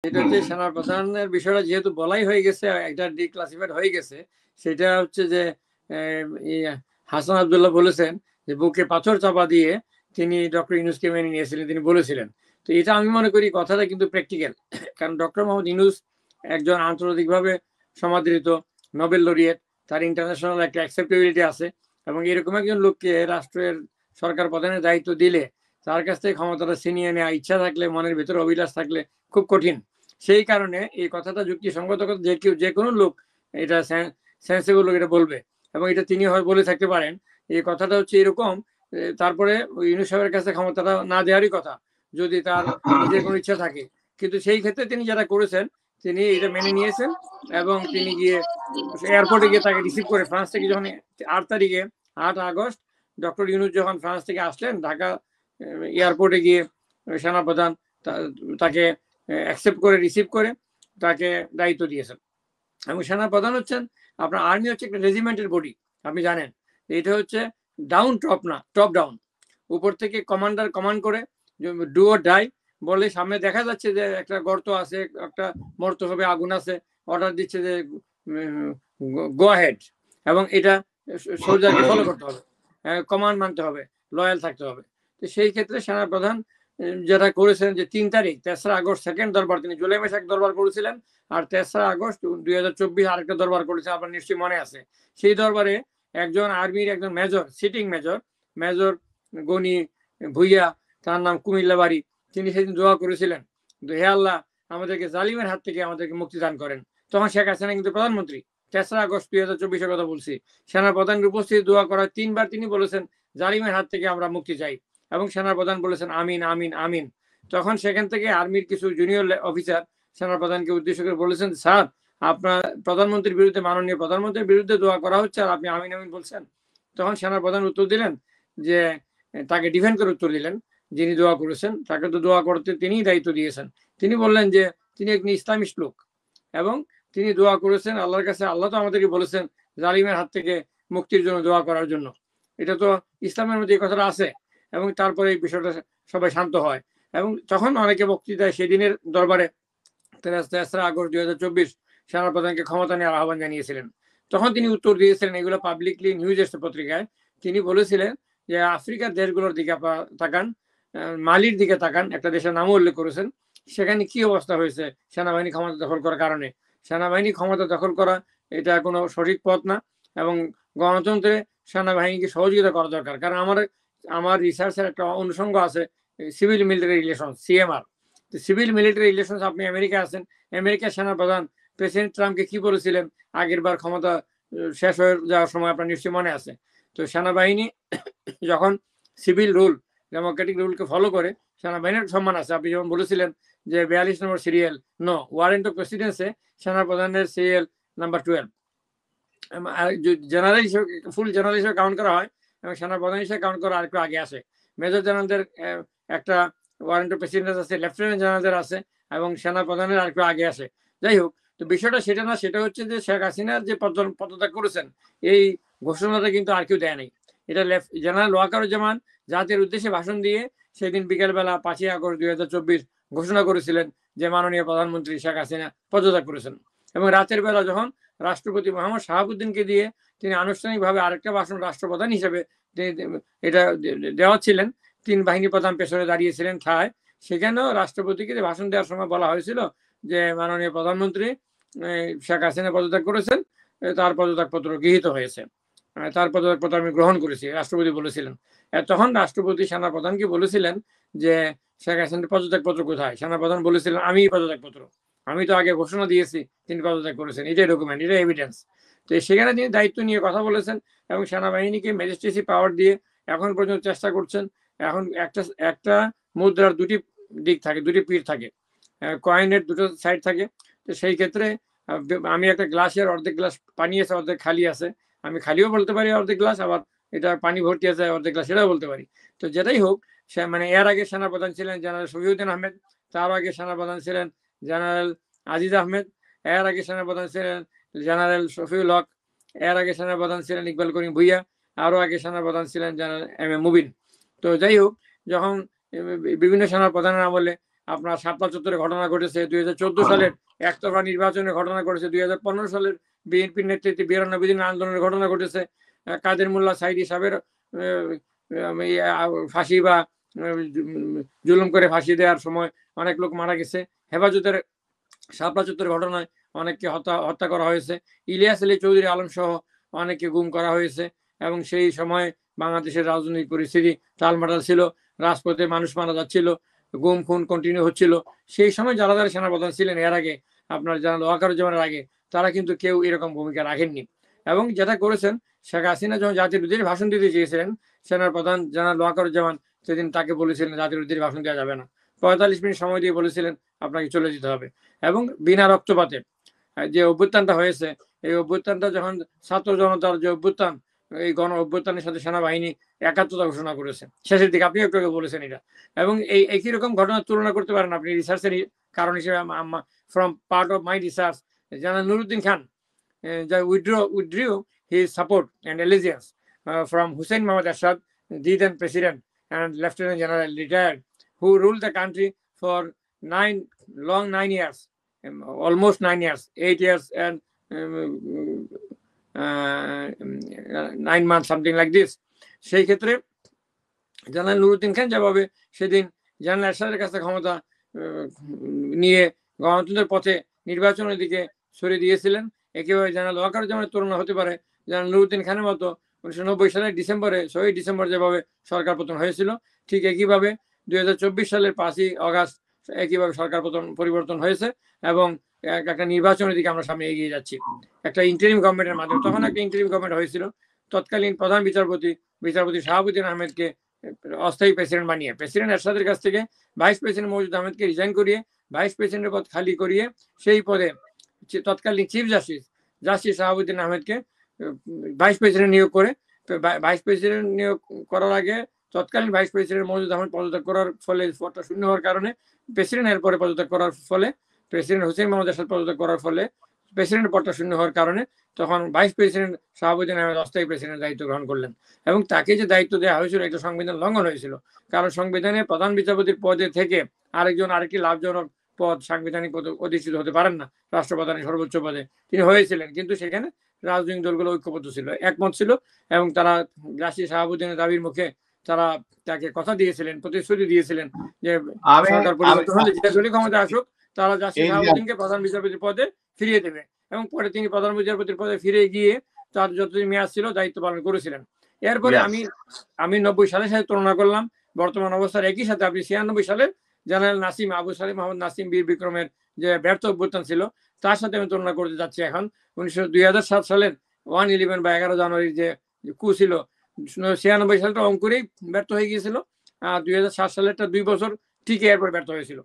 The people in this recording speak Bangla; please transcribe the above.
এটা হচ্ছে সেনাপ্রধানের বিষয়টা যেহেতু বলাই হয়ে গেছে, একটা ডিক্লাসিফাইড হয়ে গেছে, সেটা হচ্ছে যে হাসান আব্দুল্লাহ বলেছেন যে বুকে পাথর চাপা দিয়ে তিনি ডক্টর ইউনূসকে মেনে নিয়েছিলেন, তিনি বলেছিলেন। তো এটা আমি মনে করি কথাটা কিন্তু প্র্যাকটিক্যাল, কারণ ডক্টর মোহাম্মদ ইউনূস একজন আন্তর্জাতিকভাবে সমাদৃত নোবেল লরিয়েট, তার ইন্টারন্যাশনাল একটা অ্যাকসেপ্টেবিলিটি আছে, এবং এরকম একজন লোককে রাষ্ট্রের সরকার প্রধানের দায়িত্ব দিলে তার কাছ থেকে ক্ষমতাটা ছিনিয়ে নেওয়া, ইচ্ছা থাকলে, মনের ভিতরে অভিলাষ থাকলে খুব কঠিন। সেই কারণে এই কথাটা যুক্তিসঙ্গত, যে কেউ, যে কোনো লোক এটা সেন্সিবল লোক এটা বলবে, এবং এটা তিনি হয় বলে থাকতে পারেন। এই কথাটা হচ্ছে এরকম, তারপরে ইউনূস সাহেবের কাছে ক্ষমতাটা না দেওয়ারই কথা যদি তার নিজের কোনো ইচ্ছা থাকে। কিন্তু সেই ক্ষেত্রে তিনি যেটা করেছেন, তিনি এটা মেনে নিয়েছেন, এবং তিনি গিয়ে এয়ারপোর্টে গিয়ে তাকে রিসিভ করে, ফ্রান্স থেকে যখন 8 তারিখে 8 আগস্ট ডক্টর ইউনূস যখন ফ্রান্স থেকে আসলেন, ঢাকা এয়ারপোর্টে গিয়ে সেনাপ্রধান তাকে অ্যাকসেপ্ট করে, রিসিভ করে তাকে দায়িত্ব দিয়েছেন। এবং সেনাপ্রধান হচ্ছেন, আপনার আর্মি হচ্ছে একটা রেজিমেন্টের বডি, আপনি জানেন। এটা হচ্ছে ডাউন টপ না, টপ ডাউন। উপর থেকে কমান্ডার কমান্ড করে, ডু অর ডাই বলে, সামনে দেখা যাচ্ছে যে একটা গর্ত আছে, একটা মরতে হবে, আগুন আছে, অর্ডার দিচ্ছে যে গো হেড, এবং এটা সোলজারকে ফলো করতে হবে, কমান্ড মানতে হবে, লয়াল থাকতে হবে। তো সেই ক্ষেত্রে সেনাপ্রধান যেটা করেছেন যে 3 তারিখ 3রা আগস্ট সেকেন্ড দরবার, তিনি জুলাই মাসে এক দরবার করেছিলেন, আর 3রা আগস্ট 2024 আরেকটা দরবার করেছে, আপনার নিশ্চয়ই মনে আছে। সেই দরবারে একজন আর্মির একজন major, sitting major, major Gani Bhuiyan, তার নাম কুমিল্লা বাড়ি, তিনি সেদিন দোয়া করেছিলেন, হে আল্লাহ আমাদেরকে জালিমের হাত থেকে আমাদেরকে মুক্তি দান করেন। তখন শেখ হাসিনা কিন্তু প্রধানমন্ত্রী। 3রা আগস্ট 2024 কথা বলছি। সেনা প্রধানের উপস্থিতি দোয়া করা 3বার তিনি বলেছেন জালিমের হাত থেকে আমরা মুক্তি চাই, এবং সেনাপ্রধান বলেছেন আমিন আমিন আমিন। তখন সেখান থেকে আর্মির কিছু জুনিয়র অফিসার সেনাপ্রধানকে উদ্দেশ্য করে বলেছেন, স্যার আপনার প্রধানমন্ত্রীর বিরুদ্ধে, মাননীয় প্রধানমন্ত্রীর বিরুদ্ধে দোয়া করা হচ্ছে, আর আপনি আমিন আমিন বলছেন। তখন সেনাপ্রধান উত্তর দিলেন যে, তাকে ডিফেন্ড করে উত্তর দিলেন, যিনি দোয়া করেছেন তাকে তো দোয়া করতে তিনিই দায়িত্ব দিয়েছেন। তিনি বললেন যে তিনি একজন ইসলামিস্ট লোক, এবং তিনি দোয়া করেছেন আল্লাহর কাছে, আল্লাহ তো আমাদেরকে বলেছেন জালিমের হাত থেকে মুক্তির জন্য দোয়া করার জন্য। এটা তো ইসলামের মধ্যে এই কথাটা আছে। এবং তারপরে এই বিষয়টা সবাই শান্ত হয়, এবং তখন অনেকে বক্তৃতায় সেদিনের দরবারে 3রা আগস্ট 2024 সেনাপ্রধানকে ক্ষমতা নেওয়ার আহ্বান জানিয়েছিলেন। তখন তিনি উত্তর দিয়েছিলেন, এগুলো পাবলিকলি নিউজ এসছে পত্রিকায়। তিনি বলেছিলেন যে আফ্রিকার দেশগুলোর দিকে আপনারা তাকান, মালির দিকে তাকান, একটা দেশের নামও উল্লেখ করেছেন, সেখানে কি অবস্থা হয়েছে সেনাবাহিনী ক্ষমতা দখল করার কারণে। সেনাবাহিনী ক্ষমতা দখল করা এটা কোনো সঠিক পথ না, এবং গণতন্ত্রে সেনাবাহিনীকে সহযোগিতা করা দরকার। কারণ আমার রিসার্চের একটা অনুষঙ্গ আছে civil military relation, CMR. Civil military relation, আপনি আমেরিকা আছেন, আমেরিকার সেনাপ্রধান প্রেসিডেন্ট ট্রাম্পকে কি বলেছিলেন আগের বার ক্ষমতা শেষ হয়ে যাওয়ার সময়, আপনার নিশ্চয়ই মনে আছে। তো সেনাবাহিনী যখন সিভিল রুল, ডেমোক্রেটিক রুলকে ফলো করে, সেনাবাহিনীর সম্মান আছে। আপনি যেমন বলেছিলেন যে 42 নম্বর সিরিয়াল, নো ওয়ারেন্ট অফ প্রেসিডেন্সে সেনাপ্রধানের সিরিয়াল নাম্বার 12, আর জেনারেল হিসেবে, ফুল জেনারেল হিসেবে কাউন্ট করা হয়, এবং সেনাপ্রধান হিসেবে কাউন্ট করা আরেকটু আগে আসে। মেজর জেনারেলদের একটা ওয়ারেন্ট অফ প্রেসিডেন্স আছে, লেফটেন্যান্ট জেনারেলদের আছে, এবং সেনাপ্রধানের আরেকটু আগে আসে। যাই হোক, তো বিষয়টা সেটা না, সেটা হচ্ছে যে শেখ হাসিনার যে পদত্যাগ করেছেন, এই ঘোষণাটা কিন্তু আর কেউ দেয় নাই। এটা জেনারেল ওয়াকারুজ্জামান জাতির উদ্দেশ্যে ভাষণ দিয়ে সেদিন বিকেলবেলা 5ই আগস্ট 2024 ঘোষণা করেছিলেন যে মাননীয় প্রধানমন্ত্রী শেখ হাসিনা পদত্যাগ করেছেন। এবং রাতের বেলা যখন রাষ্ট্রপতি মোহাম্মদ শাহাবুদ্দিনকে দিয়ে তিনি আনুষ্ঠানিকভাবে আরেকটা ভাষণ রাষ্ট্রপ্রধান হিসেবে এটা দেওয়াচ্ছিলেন, 3 বাহিনী প্রধান পেছনে দাঁড়িয়েছিলেন ঠায়, সেখানেও রাষ্ট্রপতিকে ভাষণ দেওয়ার সময় বলা হয়েছিল যে মাননীয় প্রধানমন্ত্রী শেখ হাসিনা পদত্যাগ করেছেন, তার পদত্যাগপত্র গৃহীত হয়েছে, তার পদত্যাগপত্র আমি গ্রহণ করেছি, রাষ্ট্রপতি বলেছিলেন। তখন রাষ্ট্রপতি সেনাপ্রধানকে বলেছিলেন যে শেখ হাসিনার পদত্যাগপত্র কোথায়। সেনাপ্রধান বলেছিলেন আমি পদত্যাগপত্র, আমি তো আগে ঘোষণা দিয়েছি তিনি পদত্যাগ করেছেন, এটাই ডকুমেন্ট, এটাই এভিডেন্স। তো সেখানে তিনি দায়িত্ব নিয়ে কথা বলেছেন, এবং সেনাবাহিনীকে ম্যাজিস্ট্রেসি পাওয়ার দিয়ে এখন পর্যন্ত চেষ্টা করছেন। এখন একটা মুদ্রার দুটি দিক থাকে, দুটি পিঠ থাকে, কয়েনের দুটো সাইড থাকে। তো সেই ক্ষেত্রে আমি একটা গ্লাসের অর্ধেক গ্লাস পানি আছে, অর্ধেক খালি আছে, আমি খালিও বলতে পারি অর্ধেক গ্লাস, আবার এটা পানি ভর্তি আছে অর্ধেক গ্লাস, সেটাও বলতে পারি। তো যেটাই হোক, সে মানে এর আগে সেনাপ্রধান ছিলেন জেনারেল শফিউদ্দিন আহমেদ, তার আগে সেনাপ্রধান ছিলেন জেনারেল আজিজ আহমেদ, এর আগে সেনাপ্রধান ছিলেন জেনারেল শফিউল হক, এর আগে সেনাপ্রধান ছিলেন ইকবাল করিম ভুইয়া, আরও আগে সেনাপ্রধান ছিলেন জেনারেল এম এ মুবিন। তো যাই হোক, যখন বিভিন্ন সেনাপ্রধানের আমলে আপনার শাপলা চত্বরে ঘটনা ঘটেছে, 2014 সালের একতরফা নির্বাচনের ঘটনা ঘটেছে, 2015 সালের বিএনপির নেতৃত্বে 92 দিনের আন্দোলনের ঘটনা ঘটেছে, কাদের মোল্লা সাইদি সাহেবের ফাঁসি বা জুলুম করে ফাঁসি দেওয়ার সময় অনেক লোক মারা গেছে, হেফাজতের শাপলা চত্বরের ঘটনায় অনেককে হত্যা করা হয়েছে, ইলিয়াস আলী চৌধুরী আলম সহ অনেককে গুম করা হয়েছে। এবং সেই সময় বাংলাদেশের রাজনৈতিক পরিস্থিতি টালমাটাল ছিল, রাজপথে মানুষ মারা যাচ্ছিল, গুম খুন কন্টিনিউ হচ্ছিল। সেই সময় যারা যারা সেনাপ্রধান ছিলেন এর আগে, আপনার জেনারেল ওয়াকারুজ্জামানের আগে, তারা কিন্তু কেউ এরকম ভূমিকা রাখেননি। এবং যেটা করেছেন, শেখ হাসিনা যখন জাতির উদ্দেশ্যে ভাষণ দিতে চেয়েছিলেন, সেনাপ্রধান জেনারেল ওয়াকারুজ্জামান সেদিন তাকে বলেছিলেন জাতির উদ্দেশ্যে ভাষণ দেওয়া যাবে না, 45 মিনিট সময় দিয়ে বলেছিলেন আপনাকে চলে যেতে হবে। এবং বিনা রক্তপাতে যে অভ্যুত্থানটা হয়েছে, এই অভ্যুত্থানটা যখন ছাত্র জনতার যে অভ্যুত্থান, এই গণ অভ্যুত্থানের সাথে সেনাবাহিনী একাত্মতা ঘোষণা করেছে শেষের দিকে, আপনি একটু বলেছেন এটা। এবং এই একই রকম ঘটনার তুলনা করতে পারেন আপনি রিসার্চের কারণ হিসেবে, from part of my research, general Nuruddin Khan withdrew his support and allegiance from Hussein Mohammad Ershad, the then president and lieutenant general retired, who ruled the country for 9 years, almost 9 years, 8 years and 9 months, something like this. সেই ক্ষেত্রে জেনারেল নুরুদ্দিন খান যেভাবে সেদিন জেনারেল এরশাদের কাছে ক্ষমতা নিয়ে গণতন্ত্রের পথে নির্বাচনের দিকে সরিয়ে দিয়েছিলেন, একেবারে জেনারেল ওয়াকারুজ্জামানের তুলনা হতে পারে জেনারেল নুরুদ্দিন খানের মতো 1990 সালের ডিসেম্বরে, 6 ডিসেম্বর যেভাবে সরকার পতন হয়েছিল, ঠিক একইভাবে 2024 সালের 5ই অগাস্ট একইভাবে সরকার পরিবর্তন হয়েছে এবং একটা নির্বাচনের দিকে আমরা সামনে এগিয়ে যাচ্ছি একটা ইন্টারিম গভর্নমেন্টের মাধ্যমে। তখন একটা ইন্টারিম গভর্নমেন্ট হয়েছিল, তৎকালীন প্রধান বিচারপতি শাহাবুদ্দিন আহমেদকে অস্থায়ী প্রেসিডেন্ট বানিয়ে, প্রেসিডেন্ট এরশাদের কাছ থেকে ভাইস প্রেসিডেন্ট মওদুদ আহমেদকে রিজাইন করিয়ে ভাইস প্রেসিডেন্টের পদ খালি করিয়ে সেই পদে তৎকালীন চিফ জাস্টিস শাহাবুদ্দিন আহমেদকে ভাইস প্রেসিডেন্ট নিয়োগ করে, ভাইস প্রেসিডেন্ট নিয়োগ করার আগে তৎকালীন ভাইস প্রেসিডেন্ট মওদুদ আহমেদ পদত্যাগ করার ফলে, পদটা শূন্য হওয়ার কারণে, প্রেসিডেন্ট এর পরে পদত্যাগ করার ফলে, প্রেসিডেন্ট হুসেইন মোহাম্মদ এরশাদ পদত্যাগ করার ফলে, প্রেসিডেন্টের পদটা শূন্য হওয়ার কারণে তখন ভাইস প্রেসিডেন্ট শাহাবুদ্দিন আহমেদ অস্থায়ী প্রেসিডেন্ট দায়িত্ব গ্রহণ করলেন। এবং তাকে যে দায়িত্ব দেওয়া হয়েছিল এটা সংবিধান লঙ্ঘন হয়েছিল, কারণ সংবিধানে প্রধান বিচারপতির পদে থেকে আরেকটি লাভজনক পদ সাংবিধানিক অধিষ্ঠিত হতে পারেন না, রাষ্ট্রপ্রধানের সর্বোচ্চ পদে তিনি হয়েছিলেন। কিন্তু সেখানে রাজনৈতিক দলগুলো ঐক্যবদ্ধ ছিল, একমত ছিল এবং তারা জাস্টিস শাহাবুদ্দিনের দাবির মুখে তারা তাকে কথা দিয়েছিলেন, প্রতিশ্রুতি দিয়েছিলেন যে সরকার পরিবর্তন হলে যে দলীয় ক্ষমতা আসুক তারা জাস্টিস শাহাবুদ্দিনকে প্রধান বিচারপতির পদে ফিরিয়ে দেবে। এবং পরে তিনি প্রধান বিচারপতির পদে ফিরে গিয়ে তার যতদিন মেয়াদ ছিল দায়িত্ব পালন করেছিলেন। এরপরে আমি 90 সালের সাথে তুলনা করলাম বর্তমান অবস্থার, একই সাথে আপনি 96 সালের জেনারেল নাসিম, আবু সালেম মোহাম্মদ নাসিম বীর বিক্রমের যে ব্যর্থ অভ্যুত্থান ছিল তার সাথে আমি তুলনা করতে যাচ্ছি এখন 2007 সালের 1/11 বা 11 জানুয়ারির যে কু ছিল, 96 সালটা অঙ্কুরেই ব্যর্থ হয়ে গিয়েছিল, আর 2007 সালেরটা 2 বছর ঠিক এরপর ব্যর্থ হয়েছিল।